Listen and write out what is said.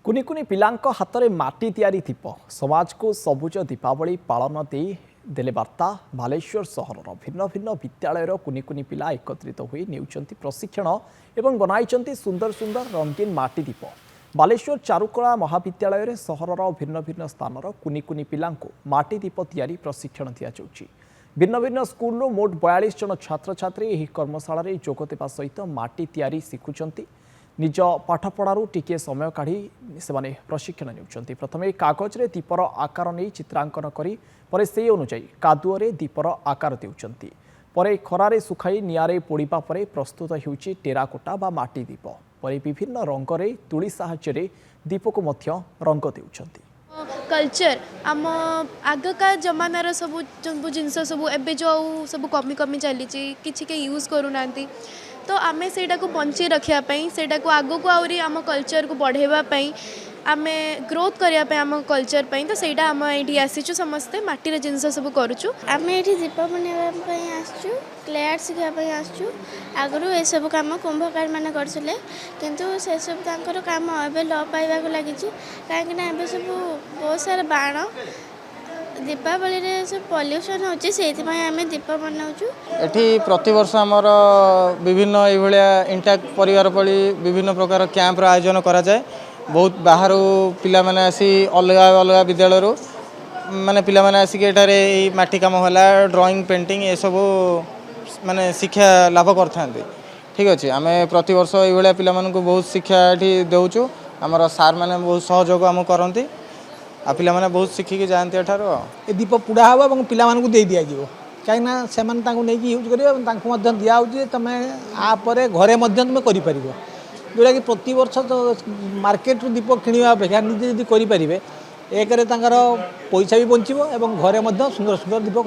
कुनी कुनी पिलांक हाथ में माटी तैयारी दीप समाज को सबुज दीपावली पालन दे देले वार्ता बालेश्वर सहर भिन्न भिन्न विद्यालय कुनी कुनी पिला एकत्रित होई नेउचंती प्रशिक्षण एवं बनाइचंती सुंदर सुंदर रंगीन माटी दीप बालेश्वर चारुकला महाविद्यालय सहरर भिन्न भिन्न स्थानर कुनी कुनी पिलांको माटी दीप तैयारी प्रशिक्षण दिया जाउची। भिन्न भिन्न स्कूल मोट 42 जन छात्र छात्री एही कर्मशाला रे जोग देबा सहित माटी तैयारी शिखुचंती। निज पाठपढ़ारू टिके समय काढ़ी से प्रशिक्षण नेउचंती। प्रथमे कागज रे दीपर आकार नहीं चित्रांकन करी परे से अनुसार कादुअरे दीपर आकार देउचंती। परे खरारे सुखाई निआरे पोड़िबा परे प्रस्तुत हेउची टेराकोटा बा माटी दीप। परे विभिन्न रंगरे तुली साहाय्य दीपको मध्य रंग देउचंती। कल्चर आम आगका जमानार सब जिनस सब एबे जो सब कमी कमी चली किसी के यूज करूना तो आमे सेटा को बंची रखापी सेटा को आगो को आउरी आम कल्चर को बढ़ेवाई आमे ग्रोथ करने आम कल्चर पई तो सेटा आम ये आसीचु समस्ते माटीर जिनस सब करूचु। आम ये दीप बनवाई आसचु क्ले आर्ट शिखापी आसचु। आगु ये सब कम कुंभकार मैंने करते किंतु से सब तांकर काम एबे ल पाइबा लगी कहीं सब बहुत सारा बाण दीपावली रे सब पॉल्यूशन होची सेति आम दीप बनाऊचु। एठी प्रतिवर्ष आमर विभिन्न ये इंटैक्ट परिवार पड़ी विभिन्न प्रकार कैंपर आयोजन करा जाए। बहुत बाहर पिला माने आसी अलग अलग विद्यालय माने पिला माने आसिक एठारे माटी काम होला ड्राइंग पेंटिंग ये सब माने शिक्षा लाभ करथांते। ठीक अच्छे आम प्रति वर्ष ये पिला मानकु बहुत शिक्षा एठी देउचु। आमर सार माने बहुत सहयोग आम करंती आ पिला माने बहुत शिखिक जाते एठारो ए दीप पुड़ा हम और पिला मानकु दे दिया जीवो कहीं से यूज कर दिया तुम आपरे घरे तुम कर जोटा कि प्रति वर्ष तो मार्केट दीप किणवा अपेक्षा निजे जदि करें एक पैसा भी बचो और घरे सुंदर सुंदर दीप